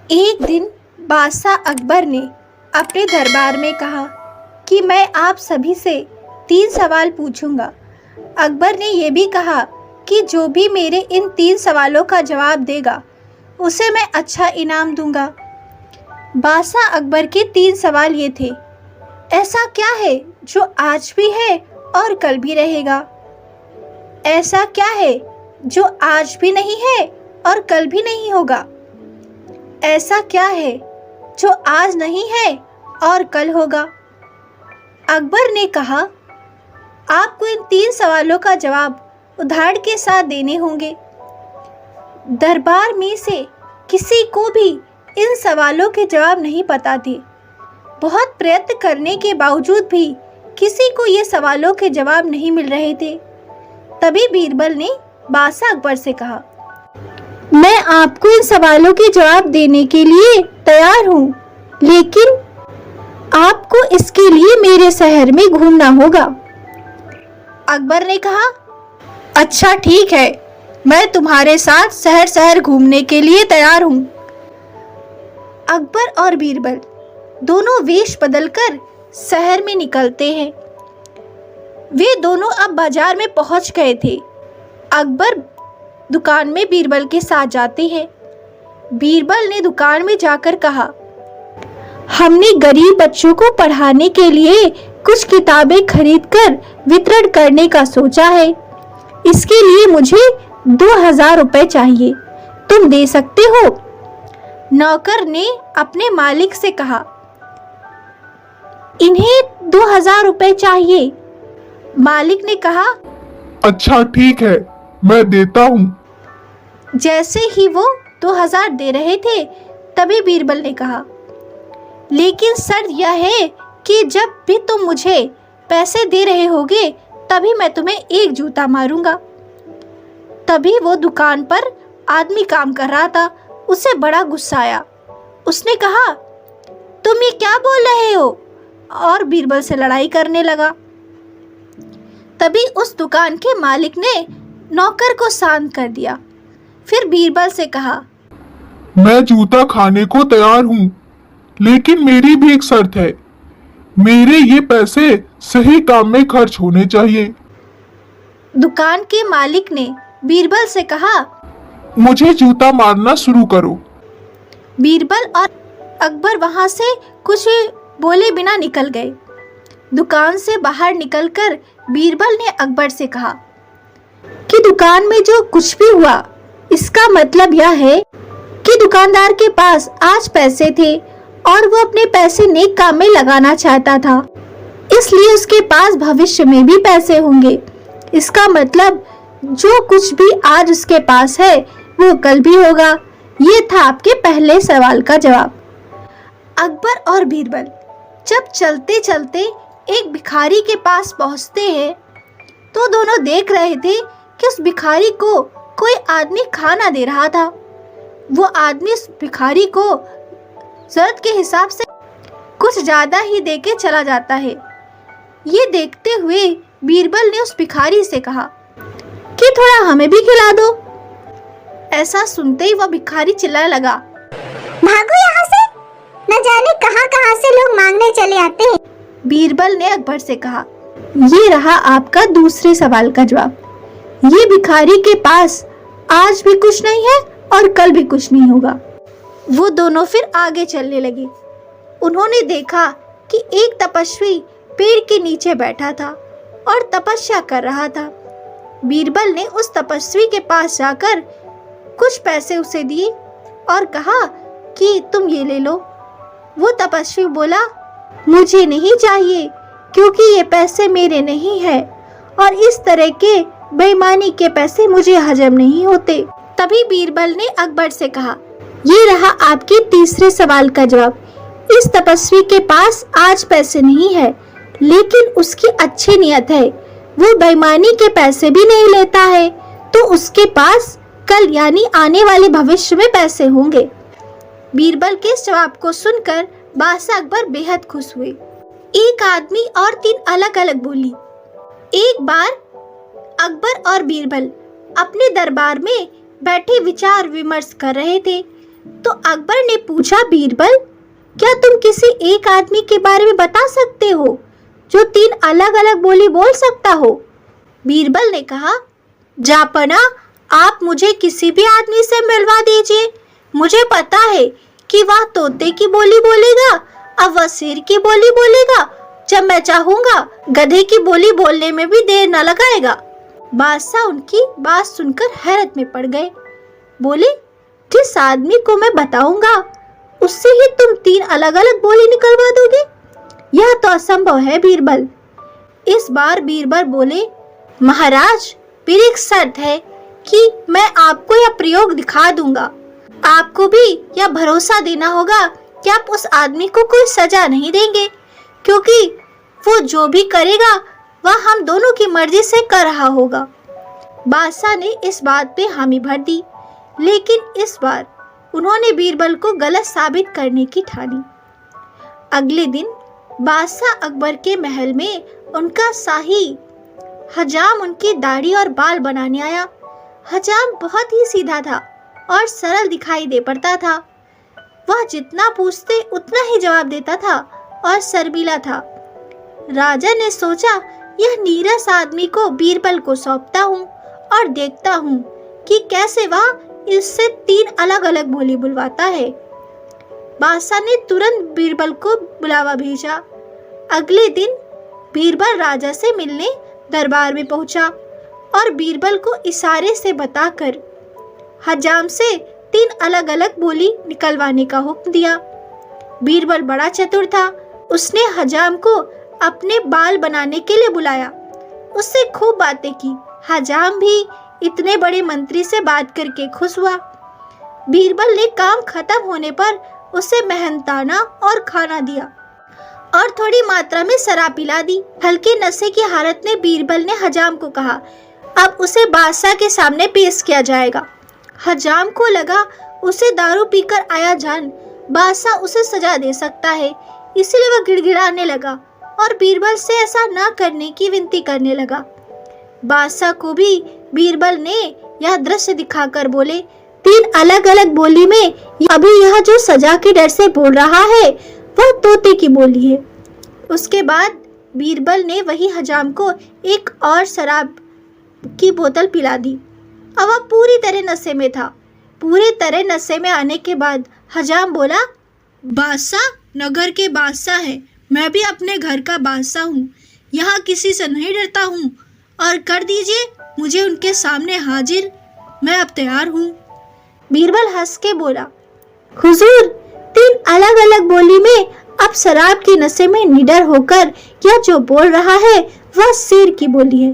एक दिन बादशाह अकबर ने अपने दरबार में कहा कि मैं आप सभी से 3 सवाल पूछूंगा। अकबर ने यह भी कहा कि जो भी मेरे इन 3 सवालों का जवाब देगा उसे मैं अच्छा इनाम दूंगा। बादशाह अकबर के 3 सवाल ये थे। ऐसा क्या है जो आज भी है और कल भी रहेगा? ऐसा क्या है जो आज भी नहीं है और कल भी नहीं होगा? ऐसा क्या है जो आज नहीं है और कल होगा? अकबर ने कहा, आपको इन 3 सवालों का जवाब उदाहरण के साथ देने होंगे। दरबार में से किसी को भी इन सवालों के जवाब नहीं पता थे। बहुत प्रयत्न करने के बावजूद भी किसी को ये सवालों के जवाब नहीं मिल रहे थे। तभी बीरबल ने बादशाह अकबर से कहा, मैं आपको इन सवालों के जवाब देने के लिए तैयार हूँ, लेकिन आपको इसके लिए मेरे शहर में घूमना होगा। अकबर ने कहा, अच्छा ठीक है, मैं तुम्हारे साथ शहर शहर घूमने के लिए तैयार हूँ। अकबर और बीरबल दोनों वेश बदलकर शहर में निकलते हैं। वे दोनों अब बाजार में पहुंच गए थे। अकबर दुकान में बीरबल के साथ जाते हैं। बीरबल ने दुकान में जाकर कहा, हमने गरीब बच्चों को पढ़ाने के लिए कुछ किताबें खरीदकर वितरण करने का सोचा है। इसके लिए मुझे 2000 रुपए चाहिए, तुम दे सकते हो? नौकर ने अपने मालिक से कहा, इन्हें 2000 रुपए चाहिए। मालिक ने कहा, अच्छा ठीक है, मैं देता हूँ। जैसे ही वो 2000 दे रहे थे तभी बीरबल ने कहा, लेकिन शर्त यह है कि जब भी तुम मुझे पैसे दे रहे होगे तभी मैं तुम्हें एक जूता मारूंगा। तभी वो दुकान पर आदमी काम कर रहा था, उसे बड़ा गुस्सा आया। उसने कहा, तुम ये क्या बोल रहे हो? और बीरबल से लड़ाई करने लगा। तभी उस दुकान के मालिक ने नौकर को शांत कर दिया। फिर बीरबल से कहा, मैं जूता खाने को तैयार हूँ, लेकिन मेरी भी एक शर्त है। मेरे ये पैसे सही काम में खर्च होने चाहिए। दुकान के मालिक ने बीरबल से कहा, मुझे जूता मारना शुरू करो। बीरबल और अकबर वहां से कुछ बोले बिना निकल गए। दुकान से बाहर निकलकर बीरबल ने अकबर से कहा कि दुकान में जो कुछ भी हुआ इसका मतलब यह है कि दुकानदार के पास आज पैसे थे और वो अपने पैसे नेक काम में लगाना चाहता था, इसलिए उसके पास भविष्य में भी पैसे होंगे। इसका मतलब जो कुछ भी आज उसके पास है वो कल भी होगा। ये था आपके पहले सवाल का जवाब। अकबर और बीरबल जब चलते चलते एक भिखारी के पास पहुंचते हैं तो दोनों देख रहे थे कि उस भिखारी को कोई आदमी खाना दे रहा था। वो आदमी उस भिखारी को जरूरत के हिसाब से कुछ ज्यादा ही देके चला जाता है। ये देखते हुए बीरबल ने उस भिखारी से कहा कि थोड़ा हमें भी खिला दो। ऐसा सुनते ही वह भिखारी चिल्लाने लगा, भागो यहाँ से, न जाने कहां कहां से लोग मांगने चले आते हैं। बीरबल ने अकबर से कहा, ये रहा आपका दूसरे सवाल का जवाब। ये भिखारी के पास आज भी कुछ नहीं है और कल भी कुछ नहीं होगा। वो दोनों फिर आगे चलने लगे। उन्होंने देखा कि एक तपस्वी पेड़ के नीचे बैठा था और तपस्या कर रहा था। बीरबल ने उस तपस्वी के पास जाकर कुछ पैसे उसे दिए और कहा कि तुम ये ले लो। वो तपस्वी बोला, मुझे नहीं चाहिए, क्योंकि ये पैसे मेरे नहीं है और इस तरह के बेईमानी के पैसे मुझे हजम नहीं होते। तभी बीरबल ने अकबर से कहा, ये रहा आपके तीसरे सवाल का जवाब। इस तपस्वी के पास आज पैसे नहीं है, लेकिन उसकी अच्छी नियत है। वो बेईमानी के पैसे भी नहीं लेता है, तो उसके पास कल यानी आने वाले भविष्य में पैसे होंगे। बीरबल के इस जवाब को सुनकर बादशाह अकबर बेहद खुश हुए। एक आदमी और 3 अलग अलग बोली। एक बार अकबर और बीरबल अपने दरबार में बैठे विचार विमर्श कर रहे थे। तो अकबर ने पूछा, बीरबल, क्या तुम किसी एक आदमी के बारे में बता सकते हो जो 3 अलग अलग बोली बोल सकता हो? बीरबल ने कहा, जापना, आप मुझे किसी भी आदमी से मिलवा दीजिए। मुझे पता है कि वह तोते की बोली बोलेगा, अब वह शेर की बोली बोलेगा, जब मैं चाहूंगा गधे की बोली बोलने में भी देर न लगाएगा। बादशाह उनकी बात सुनकर हैरत में पड़ गए। बोले, जिस आदमी को मैं बताऊंगा उससे ही तुम 3 अलग अलग बोली निकलवा दोगे? यह तो असंभव है बीरबल। इस बार बीरबल बोले, महाराज, मेरी एक शर्त है कि मैं आपको यह प्रयोग दिखा दूंगा। आपको भी यह भरोसा देना होगा कि आप उस आदमी को कोई सजा नहीं देंगे, क्योंकि वो जो भी करेगा वह हम दोनों की मर्जी से कर रहा होगा। बादशाह ने इस बात पे हामी भर दी, लेकिन इस बार उन्होंने बीरबल को गलत साबित करने की ठानी। अगले दिन बादशाह अकबर के महल में उनका शाही हजाम उनकी दाढ़ी और बाल बनाने आया। हजाम बहुत ही सीधा था और सरल दिखाई दे पड़ता था। वह जितना पूछते उतना ही जवाब देता था और शर्मीला था। राजा ने सोचा, यह नीरस आदमी को बीरबल को सौंपता हूँ और देखता हूँ कि कैसे वह इससे 3 अलग अलग बोली बुलवाता है। बादशाह ने तुरंत बीरबल को बुलावा भेजा। अगले दिन बीरबल राजा से मिलने दरबार में पहुंचा और बीरबल को इशारे से बताकर हजाम से 3 अलग अलग बोली निकलवाने का हुक्म दिया। बीरबल बड़ा चतुर था। उसने हजाम को अपने बाल बनाने के लिए बुलाया, उससे खूब बातें की। हजाम भी इतने बड़े मंत्री से बात करके खुश हुआ। बीरबल ने काम खत्म होने पर उसे मेहनताना और खाना दिया और थोड़ी मात्रा में शराब पिला दी। हल्के नशे की हालत में बीरबल ने हजाम को कहा, अब उसे बादशाह के सामने पेश किया जाएगा। हजाम को लगा उसे दारू पीकर आया जान बादशाह उसे सजा दे सकता है, इसलिए वह गिड़गिड़ाने लगा और बीरबल से ऐसा ना करने की विनती करने लगा। बादशाह को भी बीरबल ने यह दृश्य दिखाकर बोले, 3 अलग अलग बोली में अभी यह जो सजा के डर से बोल रहा है वह तोते की बोली है। उसके बाद बीरबल ने वही हजाम को एक और शराब की बोतल पिला दी। अब वह पूरी तरह नशे में था। पूरी तरह नशे में आने के बाद हजाम बोला, बादशाह नगर के बादशाह है, मैं भी अपने घर का बादशाह हूँ, यहाँ किसी से नहीं डरता हूँ और कर दीजिए मुझे उनके सामने हाजिर, मैं अब तैयार हूँ। बीरबल हंस के बोला, हुजूर, 3 अलग अलग बोली में अब शराब के नशे में निडर होकर यह जो बोल रहा है वह शेर की बोली है।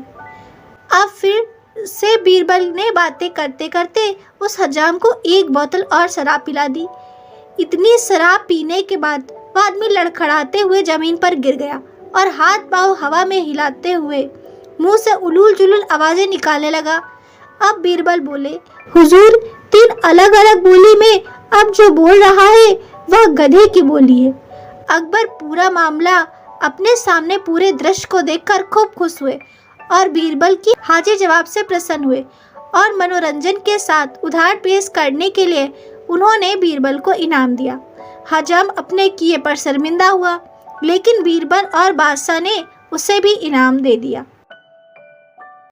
अब फिर से बीरबल ने बातें करते करते उस हजाम को एक बोतल और शराब पिला दी। इतनी शराब पीने के बाद वह आदमी लड़खड़ाते हुए जमीन पर गिर गया और हाथ पांव हवा में हिलाते हुए मुंह से उलूल जुलूल आवाजें निकालने लगा। अब बीरबल बोले, हुजूर, 3 अलग अलग बोली में अब जो बोल रहा है वह गधे की बोली है। अकबर पूरा मामला अपने सामने पूरे दृश्य को देखकर खूब खुश हुए और बीरबल की हाजिर जवाब से प्रसन्न हुए और मनोरंजन के साथ उधार पेश करने के लिए उन्होंने बीरबल को इनाम दिया। हजाम अपने किए पर शर्मिंदा हुआ, लेकिन बीरबल और बादशाह ने उसे भी इनाम दे दिया।